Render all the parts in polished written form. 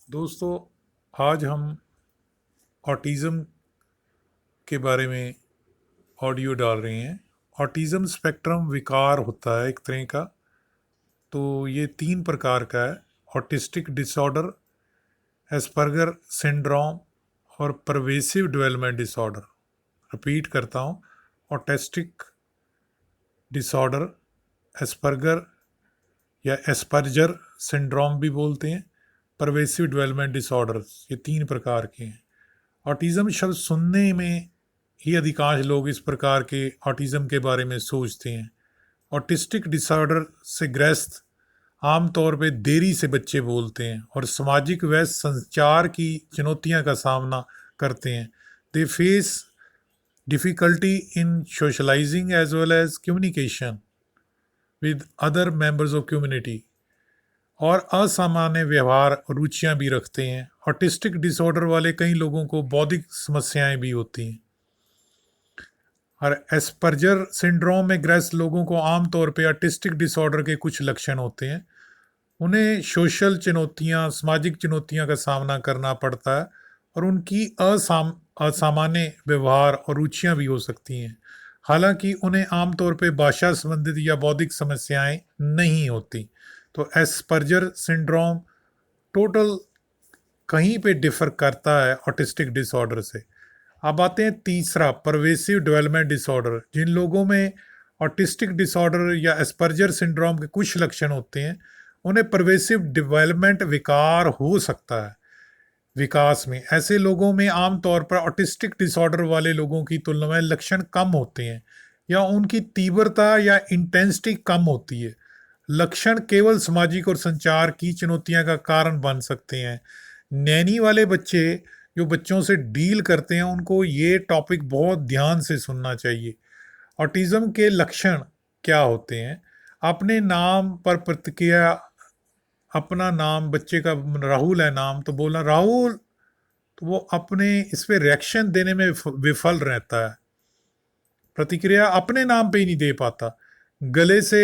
दोस्तों, आज हम ऑटिज़म के बारे में ऑडियो डाल रहे हैं। ऑटिज़म स्पेक्ट्रम विकार होता है एक तरह का। तो ये 3 प्रकार का है: ऑटिस्टिक डिसऑर्डर, एस्पर्गर सिंड्रोम और परवेसिव डेवलपमेंट डिसऑर्डर। रिपीट करता हूँ: ऑटिस्टिक डिसऑर्डर, एस्पर्गर या एस्पर्जर सिंड्रोम भी बोलते हैं, परवेसिव डेवलपमेंट डिसऑर्डर्स। ये 3 प्रकार के हैं। ऑटिज़म शब्द सुनने में ही अधिकांश लोग इस प्रकार के ऑटिज़म के बारे में सोचते हैं। ऑटिस्टिक डिसऑर्डर से ग्रस्त आमतौर पे देरी से बच्चे बोलते हैं और सामाजिक व संचार की चुनौतियां का सामना करते हैं। They face difficulty in socialising as well as communication with other members of community, और असामान्य व्यवहार और रुचियां भी रखते हैं। ऑटिस्टिक डिसऑर्डर वाले कई लोगों को बौद्धिक समस्याएं भी होती हैं। और एस्पर्जर सिंड्रोम में ग्रस्त लोगों को आमतौर पर ऑटिस्टिक डिसऑर्डर के कुछ लक्षण होते हैं। उन्हें सोशल चुनौतियां, सामाजिक चुनौतियां का सामना करना पड़ता है और उनकी असामान्य व्यवहार और रुचियां भी हो सकती हैं। हालांकि उन्हें आमतौर पर भाषा संबंधित या बौद्धिक समस्याएं नहीं होती। तो एस्पर्जर सिंड्रोम टोटल कहीं पे डिफर करता है ऑटिस्टिक डिसऑर्डर से। अब आते हैं तीसरा, परवेसिव डेवलपमेंट डिसऑर्डर। जिन लोगों में ऑटिस्टिक डिसऑर्डर या एस्पर्जर सिंड्रोम के कुछ लक्षण होते हैं, उन्हें परवेसिव डेवलपमेंट विकार हो सकता है। विकास में ऐसे लोगों में आमतौर पर ऑटिस्टिक डिसऑर्डर वाले लोगों की तुलना में लक्षण कम होते हैं या उनकी तीव्रता या इंटेंसिटी कम होती है। लक्षण केवल सामाजिक और संचार की चुनौतियां का कारण बन सकते हैं। नैनी वाले बच्चे जो बच्चों से डील करते हैं, उनको ये टॉपिक बहुत ध्यान से सुनना चाहिए। ऑटिज्म के लक्षण क्या होते हैं? अपने नाम पर प्रतिक्रिया, अपना नाम, बच्चे का राहुल है नाम, तो बोलना राहुल, तो वो अपने इस पे रिएक्शन देने में विफल रहता है। प्रतिक्रिया अपने नाम पे ही नहीं दे पाता। गले से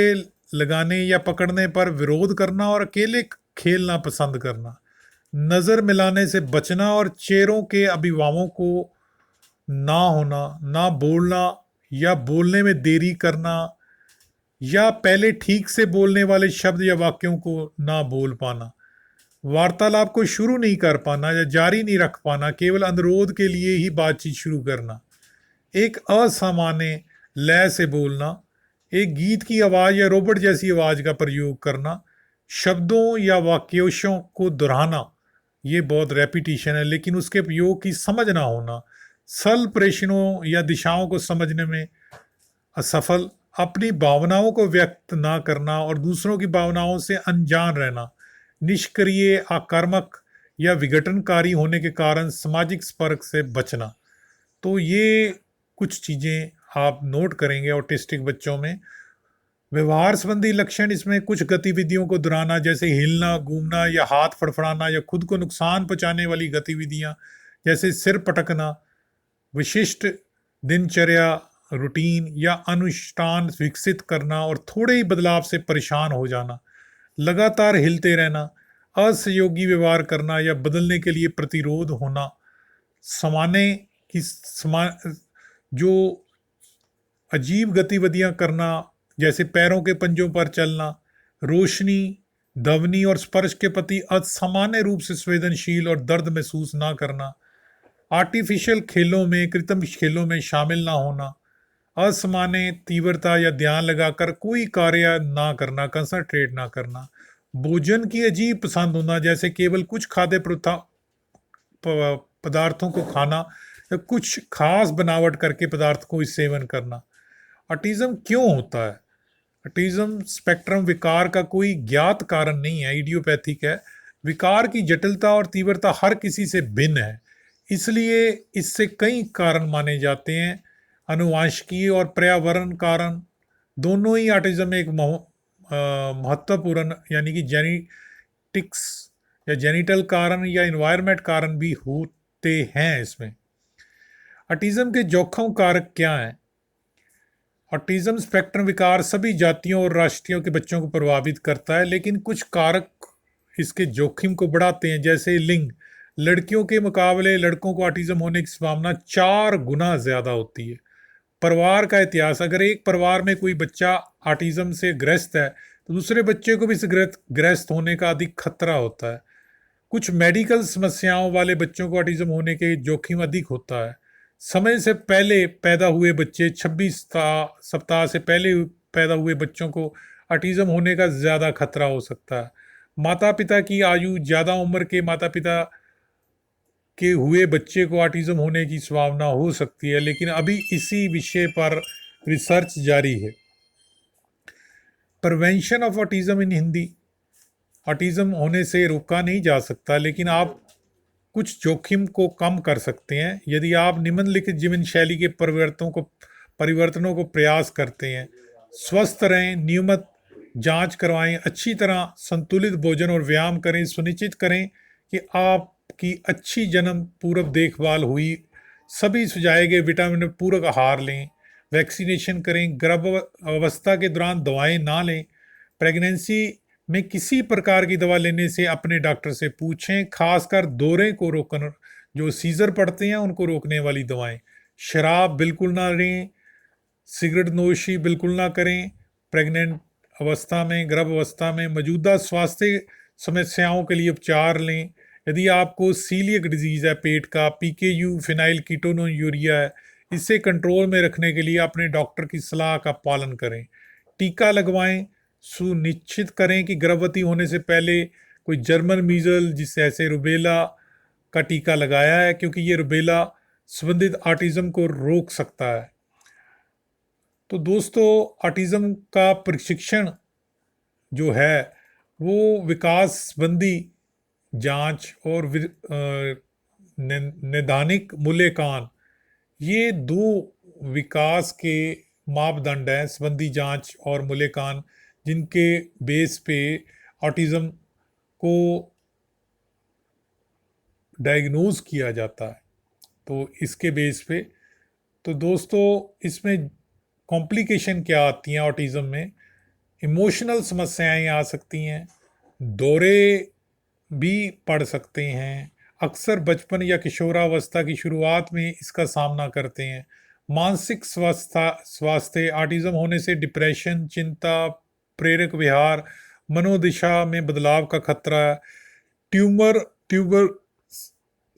लगाने या पकड़ने पर विरोध करना और अकेले खेलना पसंद करना। नज़र मिलाने से बचना और चेहरों के अभिभावों को ना होना, ना बोलना या बोलने में देरी करना, या पहले ठीक से बोलने वाले शब्द या वाक्यों को ना बोल पाना। वार्तालाप को शुरू नहीं कर पाना या जारी नहीं रख पाना, केवल अनुरोध के लिए ही बातचीत शुरू करना। एक असामान्य लय से बोलना, एक गीत की आवाज़ या रोबोट जैसी आवाज़ का प्रयोग करना, शब्दों या वाक्यांशों को दोहराना, ये बहुत रेपिटेशन है लेकिन उसके प्रयोग की समझ ना होना, सरल प्रश्नों या दिशाओं को समझने में असफल, अपनी भावनाओं को व्यक्त ना करना और दूसरों की भावनाओं से अनजान रहना, निष्क्रिय, आक्रामक या विघटनकारी होने के कारण सामाजिक संपर्क से बचना। तो ये कुछ चीज़ें आप नोट करेंगे ऑटिस्टिक बच्चों में। व्यवहार संबंधी लक्षण, इसमें कुछ गतिविधियों को दोहराना, जैसे हिलना, घूमना या हाथ फड़फड़ाना, या खुद को नुकसान पहुंचाने वाली गतिविधियां जैसे सिर पटकना, विशिष्ट दिनचर्या रूटीन या अनुष्ठान विकसित करना और थोड़े ही बदलाव से परेशान हो जाना, लगातार हिलते रहना, असहयोगी व्यवहार करना या बदलने के लिए प्रतिरोध होना, समाने की जो अजीब गतिविधियां करना, जैसे पैरों के पंजों पर चलना, रोशनी, ध्वनि और स्पर्श के प्रति असामान्य रूप से संवेदनशील और दर्द महसूस ना करना, आर्टिफिशियल खेलों में, कृत्रिम खेलों में शामिल ना होना, असामान्य तीव्रता या ध्यान लगाकर कोई कार्य ना करना, कंसंट्रेट ना करना, भोजन की अजीब पसंद होना, जैसे केवल कुछ खाद्य पदार्थों को खाना या कुछ खास बनावट करके पदार्थ को सेवन करना। ऑटिज्म क्यों होता है? ऑटिज्म स्पेक्ट्रम विकार का कोई ज्ञात कारण नहीं है, इडियोपैथिक है। विकार की जटिलता और तीव्रता हर किसी से भिन्न है, इसलिए इससे कई कारण माने जाते हैं। आनुवंशिकी और पर्यावरण कारण दोनों ही ऑटिज्म में एक महत्वपूर्ण, यानी कि जेनेटिक्स या जेनिटल कारण या इन्वायरमेंट कारण भी होते हैं इसमें। ऑटिज्म के जोखिम कारक क्या हैं? ऑटिज्म स्पेक्ट्रम विकार सभी जातियों और राष्ट्रीयों के बच्चों को प्रभावित करता है, लेकिन कुछ कारक इसके जोखिम को बढ़ाते हैं। जैसे लिंग, लड़कियों के मुकाबले लड़कों को ऑटिज्म होने की संभावना 4 गुना ज़्यादा होती है। परिवार का इतिहास, अगर एक परिवार में कोई बच्चा ऑटिज्म से ग्रस्त है तो दूसरे बच्चे को भी इस ग्रस्त होने का अधिक खतरा होता है। कुछ मेडिकल समस्याओं वाले बच्चों को ऑटिज्म होने के जोखिम अधिक होता है। समय से पहले पैदा हुए बच्चे, 26 सप्ताह से पहले पैदा हुए बच्चों को ऑटिज्म होने का ज़्यादा खतरा हो सकता है। माता पिता की आयु, ज़्यादा उम्र के माता पिता के हुए बच्चे को ऑटिज्म होने की संभावना हो सकती है, लेकिन अभी इसी विषय पर रिसर्च जारी है। Prevention of autism in Hindi, autism होने से रोका नहीं जा सकता, लेकिन आप कुछ जोखिम को कम कर सकते हैं यदि आप निम्नलिखित जीवन शैली के परिवर्तनों को प्रयास करते हैं। स्वस्थ रहें, नियमित जांच करवाएं, अच्छी तरह संतुलित भोजन और व्यायाम करें, सुनिश्चित करें कि आपकी अच्छी जन्म पूर्व देखभाल हुई, सभी सुझाए गए विटामिन पूरक आहार लें, वैक्सीनेशन करें, गर्भ अवस्था के दौरान दवाएं ना लें, प्रेगनेंसी में किसी प्रकार की दवा लेने से अपने डॉक्टर से पूछें, खासकर दौरे को रोकने, जो सीजर पड़ते हैं उनको रोकने वाली दवाएं। शराब बिल्कुल ना लें, सिगरेट नोशी बिल्कुल ना करें। प्रेग्नेंट अवस्था में, गर्भ अवस्था में मौजूदा स्वास्थ्य समस्याओं के लिए उपचार लें। यदि आपको सीलियक डिजीज़ है पेट का, PKU फिनाइल कीटोनूरिया है, इसे कंट्रोल में रखने के लिए अपने डॉक्टर की सलाह का पालन करें। टीका लगवाएं, सुनिश्चित करें कि गर्भवती होने से पहले कोई जर्मन मीजल जैसे रुबेला का टीका लगाया है, क्योंकि ये रुबेला संबंधित ऑटिज्म को रोक सकता है। तो दोस्तों, ऑटिज्म का प्रशिक्षण जो है वो विकास संबंधी जांच और नैदानिक मूल्यांकन, ये 2 विकास के मापदंड हैं, संबंधी जांच और मूल्यांकन, जिनके बेस पे ऑटिज्म को डायग्नोज किया जाता है। तो इसके बेस पे, तो दोस्तों, इसमें कॉम्प्लिकेशन क्या आती हैं ऑटिज्म में? इमोशनल समस्याएं आ सकती हैं, दौरे भी पड़ सकते हैं, अक्सर बचपन या किशोरावस्था की शुरुआत में इसका सामना करते हैं। मानसिक स्वास्थ्य, ऑटिज्म होने से डिप्रेशन, चिंता, प्रेरक व्यवहार, मनोदशा में बदलाव का खतरा। ट्यूबर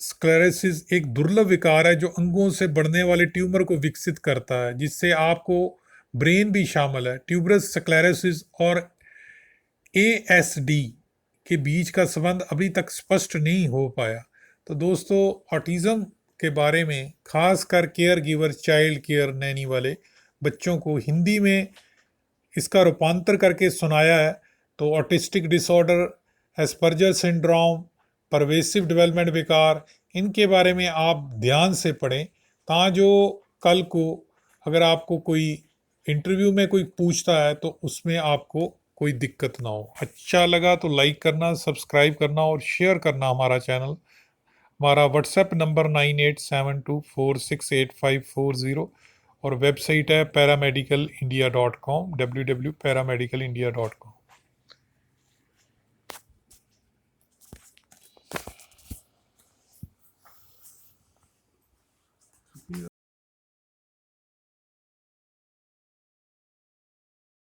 स्क्लेरोसिस एक दुर्लभ विकार है जो अंगों से बढ़ने वाले ट्यूमर को विकसित करता है, जिससे आपको ब्रेन भी शामिल है। ट्यूबरस स्क्लेरोसिस और ASD के बीच का संबंध अभी तक स्पष्ट नहीं हो पाया। तो दोस्तों, ऑटिज्म के बारे में खासकर care giver, child care Naini वाले बच्चों को हिंदी में इसका रूपांतर करके सुनाया है। तो autistic disorder, Asperger syndrome, pervasive development विकार, इनके बारे में आप ध्यान से पढ़ें, ताकि जो कल को अगर आपको कोई इंटरव्यू में कोई पूछता है तो उसमें आपको कोई दिक्कत ना हो। अच्छा लगा तो लाइक करना, सब्सक्राइब करना और शेयर करना हमारा चैनल। हमारा व्हाट्सएप नंबर 9872468540 और वेबसाइट है paramedicalindia.com, www.paramedicalindia.com।